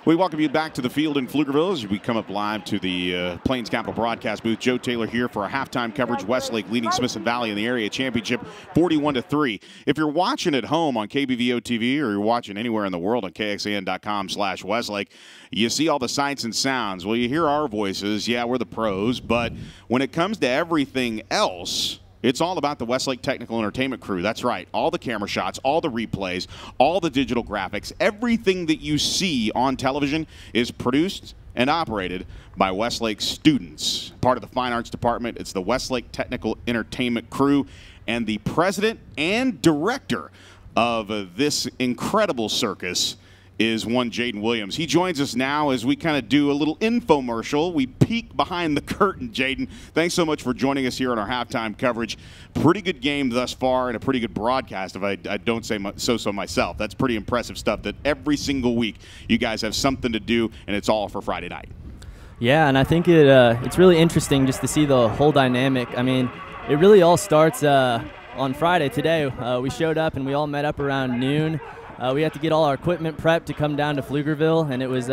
We welcome you back to the field in Pflugerville as we come up live to the Plains Capital broadcast booth. Joe Taylor here for our halftime coverage. Westlake leading Smithson Valley in the area championship 41-3. If you're watching at home on KBVO TV or you're watching anywhere in the world on KXAN.com/Westlake, you see all the sights and sounds. Well, you hear our voices. Yeah, we're the pros. But when it comes to everything else, it's all about the Westlake Technical Entertainment crew. That's right. All the camera shots, all the replays, all the digital graphics, everything that you see on television is produced and operated by Westlake students. Part of the Fine Arts Department, it's the Westlake Technical Entertainment crew, and the president and director of this incredible circus is one Jaden Williams. He joins us now as we kind of do a little infomercial. We peek behind the curtain. Jaden, thanks so much for joining us here on our halftime coverage. Pretty good game thus far and a pretty good broadcast, if I don't say so myself. That's pretty impressive stuff that every single week you guys have something to do, and it's all for Friday night. Yeah, and I think it's really interesting just to see the whole dynamic. I mean, it really all starts on Friday today. We showed up and we all met up around noon. We had to get all our equipment prepped to come down to Pflugerville, and it was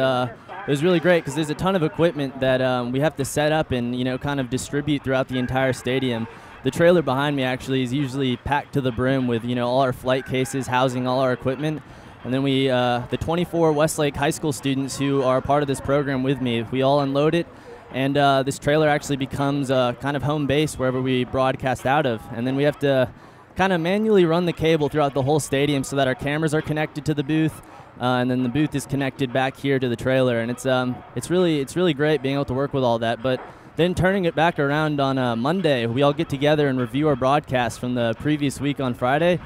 really great because there's a ton of equipment that we have to set up and kind of distribute throughout the entire stadium. The trailer behind me actually is usually packed to the brim with all our flight cases housing all our equipment, and then we the 24 Westlake high school students who are part of this program with me, we all unload it, and this trailer actually becomes kind of home base wherever we broadcast out of, and then we have to kind of manually run the cable throughout the whole stadium so that our cameras are connected to the booth, and then the booth is connected back here to the trailer. And it's really great being able to work with all that. But then turning it back around on Monday, we all get together and review our broadcast from the previous week on Friday.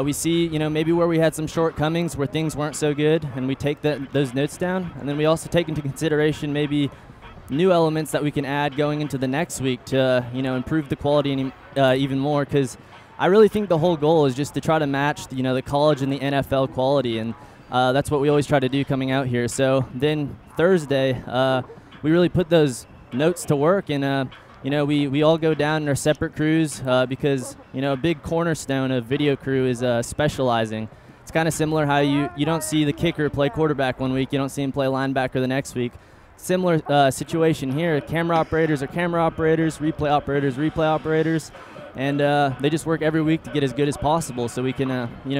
We see maybe where we had some shortcomings, where things weren't so good, and we take those notes down. And then we also take into consideration maybe new elements that we can add going into the next week to improve the quality even more, because I really think the whole goal is just to try to match the college and the NFL quality, and that's what we always try to do coming out here. So then Thursday, we really put those notes to work, and we all go down in our separate crews because a big cornerstone of video crew is specializing. It's kind of similar how you don't see the kicker play quarterback one week, you don't see him play linebacker the next week. Similar situation here. Camera operators are camera operators, replay operators, and they just work every week to get as good as possible so we can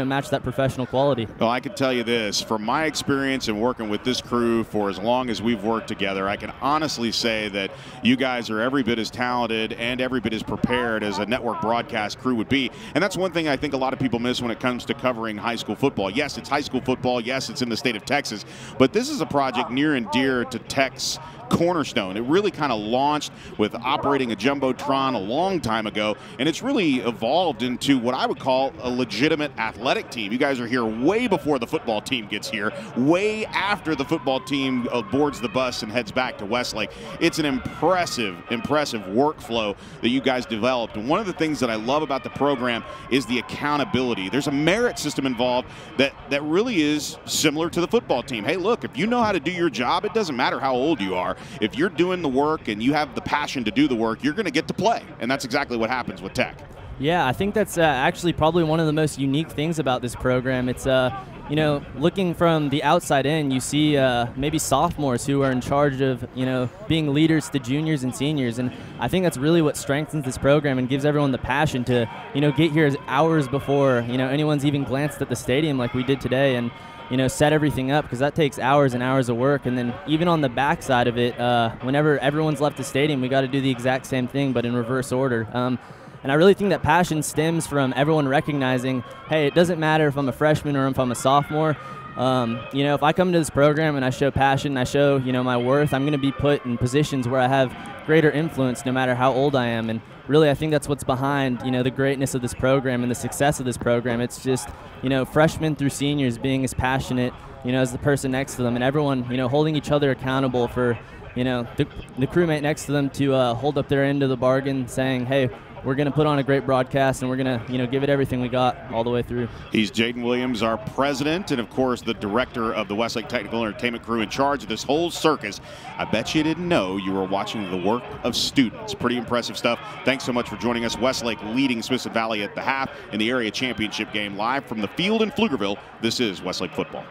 match that professional quality. Well, I can tell you this, from my experience in working with this crew for as long as we've worked together, I can honestly say that you guys are every bit as talented and every bit as prepared as a network broadcast crew would be. And that's one thing I think a lot of people miss when it comes to covering high school football. Yes, it's high school football. Yes, it's in the state of Texas. But this is a project near and dear to Tech's cornerstone. It really kind of launched with operating a Jumbotron a long time ago, and it's really evolved into what I would call a legitimate athletic team. You guys are here way before the football team gets here, way after the football team boards the bus and heads back to Westlake. It's an impressive workflow that you guys developed, and one of the things that I love about the program is the accountability. There's a merit system involved that really is similar to the football team. Hey, look, if you know how to do your job, it doesn't matter how old you are. If you're doing the work and you have the passion to do the work, you're going to get to play. And that's exactly what happens with Tech. Yeah, I think that's actually probably one of the most unique things about this program. It's, looking from the outside in, you see maybe sophomores who are in charge of, being leaders to juniors and seniors. And I think that's really what strengthens this program and gives everyone the passion to, get here hours before, anyone's even glanced at the stadium like we did today. And set everything up, because that takes hours and hours of work. And then even on the back side of it, whenever everyone's left the stadium, we got to do the exact same thing, but in reverse order. And I really think that passion stems from everyone recognizing, hey, it doesn't matter if I'm a freshman or if I'm a sophomore. If I come to this program and I show passion, I show, my worth, I'm going to be put in positions where I have greater influence no matter how old I am. And really, I think that's what's behind, the greatness of this program and the success of this program. It's just, freshmen through seniors being as passionate, as the person next to them, and everyone, holding each other accountable for, the crewmate next to them to hold up their end of the bargain, saying, hey, we're going to put on a great broadcast, and we're going to, give it everything we got all the way through. He's Jaden Williams, our president, and of course the director of the Westlake Technical Entertainment crew in charge of this whole circus. I bet you didn't know you were watching the work of students. Pretty impressive stuff. Thanks so much for joining us. Westlake leading Smithson Valley at the half in the area championship game, live from the field in Pflugerville. This is Westlake football.